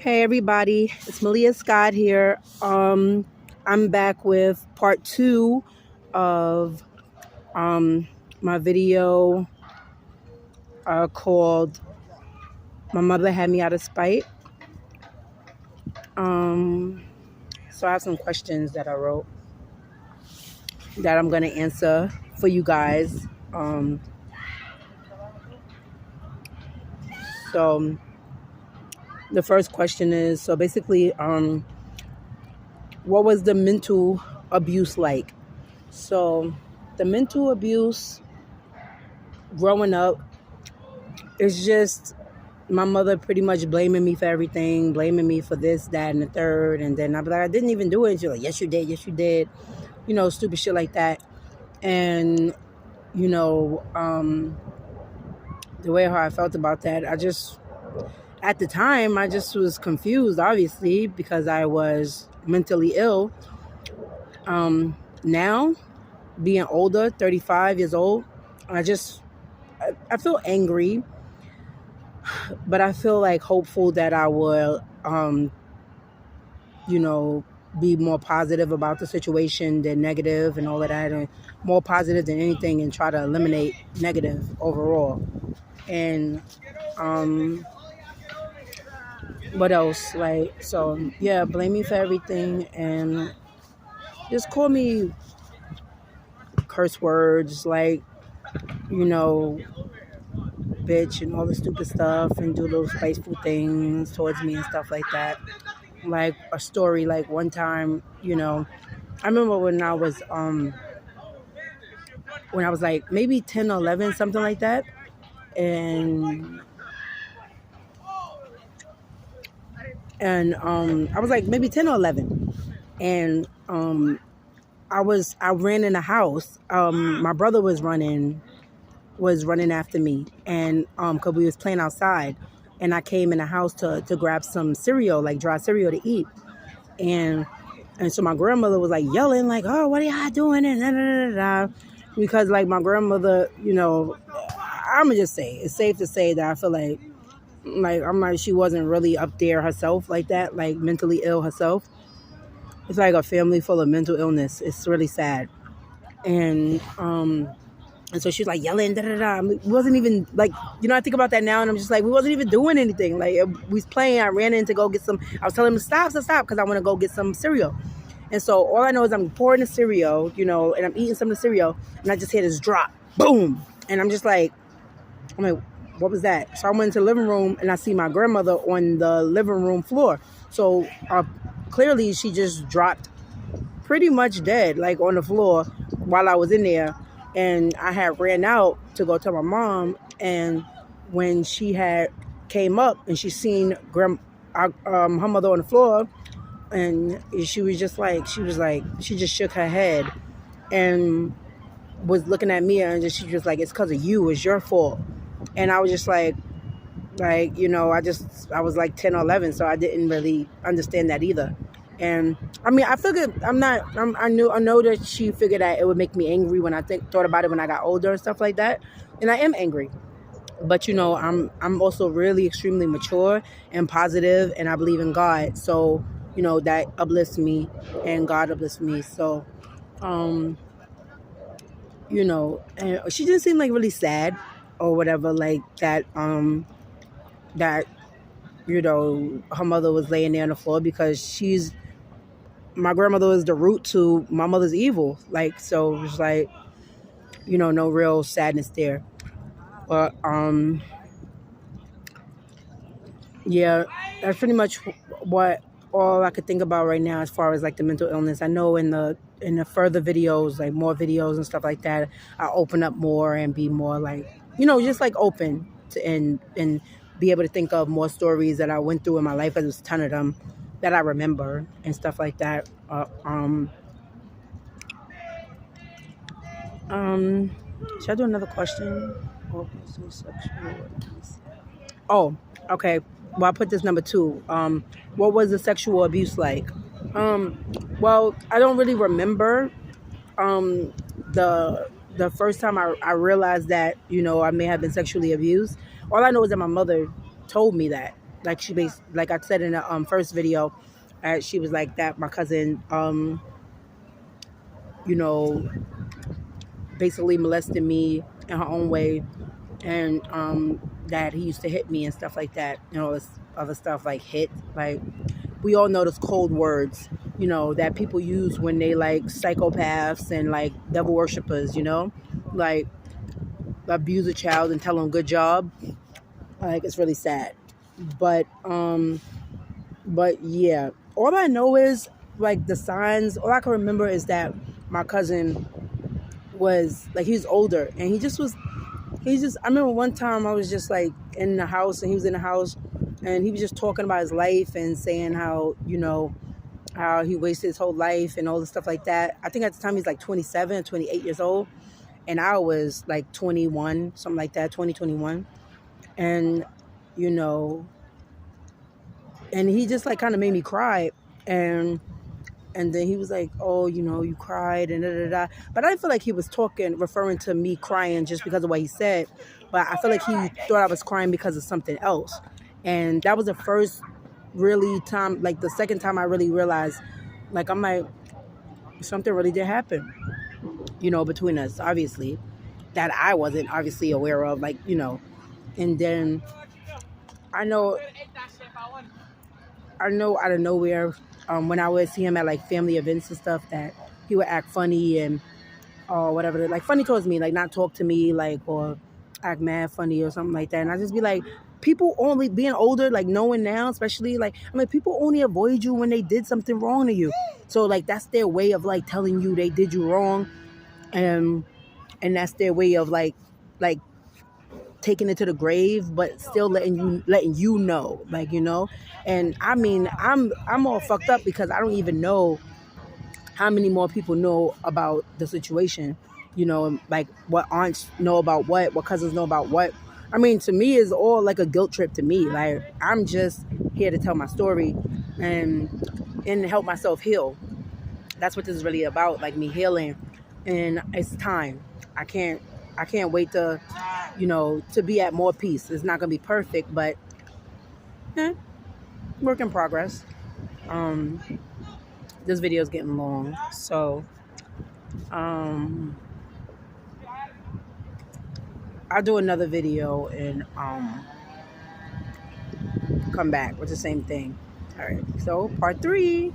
Hey everybody, it's Malia Scott here. I'm back with part two of my video called "My Mother Had Me Out of Spite." So I have some questions that I wrote that I'm gonna answer for you guys. So the first question is: so basically, what was the mental abuse like? So the mental abuse growing up is just my mother pretty much blaming me for everything, blaming me for this, that, and the third. And then I'd be like, I didn't even do it. And she's like, yes, you did. Yes, you did. Stupid shit like that. And, the way how I felt about that, at the time, I just was confused, obviously, because I was mentally ill. Now, being older, 35 years old, I feel angry, but I feel like hopeful that I will, be more positive about the situation than negative and all of that, and more positive than anything, and try to eliminate negative overall. And what else? Blame me for everything and just call me curse words like, bitch and all the stupid stuff, and do those spiteful things towards me and stuff like that. Like a story, like one time, I remember when I was like maybe 10 or 11, something like that. And I was like maybe 10 or 11. And I ran in the house. My brother was running after me, and because we was playing outside, and I came in the house to grab some cereal, like dry cereal to eat. And so my grandmother was like yelling, like, "Oh, what are y'all doing?" And da, da, da, da. Because like my grandmother, I'm gonna just say it's safe to say that I feel like she wasn't really up there herself like that, like mentally ill herself. It's like a family full of mental illness. It's really sad. And so she was like yelling, da da da. We wasn't even like, I think about that now, and I'm just like, we wasn't even doing anything. Like we was playing. I ran in to go get some. I was telling him to stop, because I want to go get some cereal. And so all I know is I'm pouring the cereal, and I'm eating some of the cereal, and I just hear this drop, boom, and I'm like, what was that? So I went into the living room, and I see my grandmother on the living room floor. So clearly she just dropped pretty much dead, like on the floor while I was in there. And I had ran out to go tell my mom, and when she had came up and she seen her mother on the floor, and she just shook her head and was looking at me, and she was like, "It's because of you. It's your fault." And I was just like, I was like 10 or 11, so I didn't really understand that either. And I mean, I figured I know that she figured that it would make me angry when I thought about it when I got older and stuff like that. And I am angry, but I'm also really extremely mature and positive, and I believe in God. So, that uplifts me, and God uplifts me. So, and she didn't seem like really sad or whatever, like that, that, her mother was laying there on the floor, because my grandmother is the root to my mother's evil. Like, so it's like, no real sadness there. But, yeah, that's pretty much all I could think about right now as far as like the mental illness. I know in the further videos, like more videos and stuff like that, I open up more and be more like, just like open to and be able to think of more stories that I went through in my life, because there's a ton of them that I remember and stuff like that. Should I do another question? Oh, okay. Well, I put this number 2. What was the sexual abuse like? Well, I don't really remember the first time I realized that, I may have been sexually abused. All I know is that my mother told me that. like like I said in the first video, she was like that my cousin you know, basically molested me in her own way, and that he used to hit me and stuff like that, you know, this other stuff like hit, like we all know those cold words, you know, that people use when they like psychopaths and like devil worshippers, you know, like abuse a child and tell them good job. Like it's really sad. But yeah, all I know is like the signs. All I can remember is that my cousin was like, he's older and he just was. He just. I remember one time I was just like in the house and he was in the house and he was just talking about his life and saying how, you know, how he wasted his whole life and all the stuff like that. I think at the time he's like 27, 28 years old, and I was like 21, something like that, 2021, and you know, and he just like kind of made me cry, and then he was like, oh, you know, you cried and da da da. But I didn't feel like he was referring to me crying just because of what he said. But I feel like he thought I was crying because of something else. And that was the first really time, like the second time I really realized, like, I'm like, something really did happen, you know, between us, obviously, that I wasn't obviously aware of, like, you know. And then I know out of nowhere, when I would see him at like family events and stuff, that he would act funny and or whatever, like funny towards me, like not talk to me, like, or act mad funny or something like that. And I just be like, people only being older, like knowing now, especially like, I mean, people only avoid you when they did something wrong to you. So like that's their way of like telling you they did you wrong, and that's their way of like taking it to the grave, but still letting you know, like, you know. And I mean, I'm all fucked up because I don't even know how many more people know about the situation, you know, like what aunts know about what cousins know about what. I mean, to me, it's all like a guilt trip to me. Like, I'm just here to tell my story and help myself heal. That's what this is really about, like me healing. And it's time. I can't wait to, you know, to be at more peace. It's not gonna be perfect, but work in progress. This video is getting long, so I'll do another video and come back with the same thing. All right, so part 3.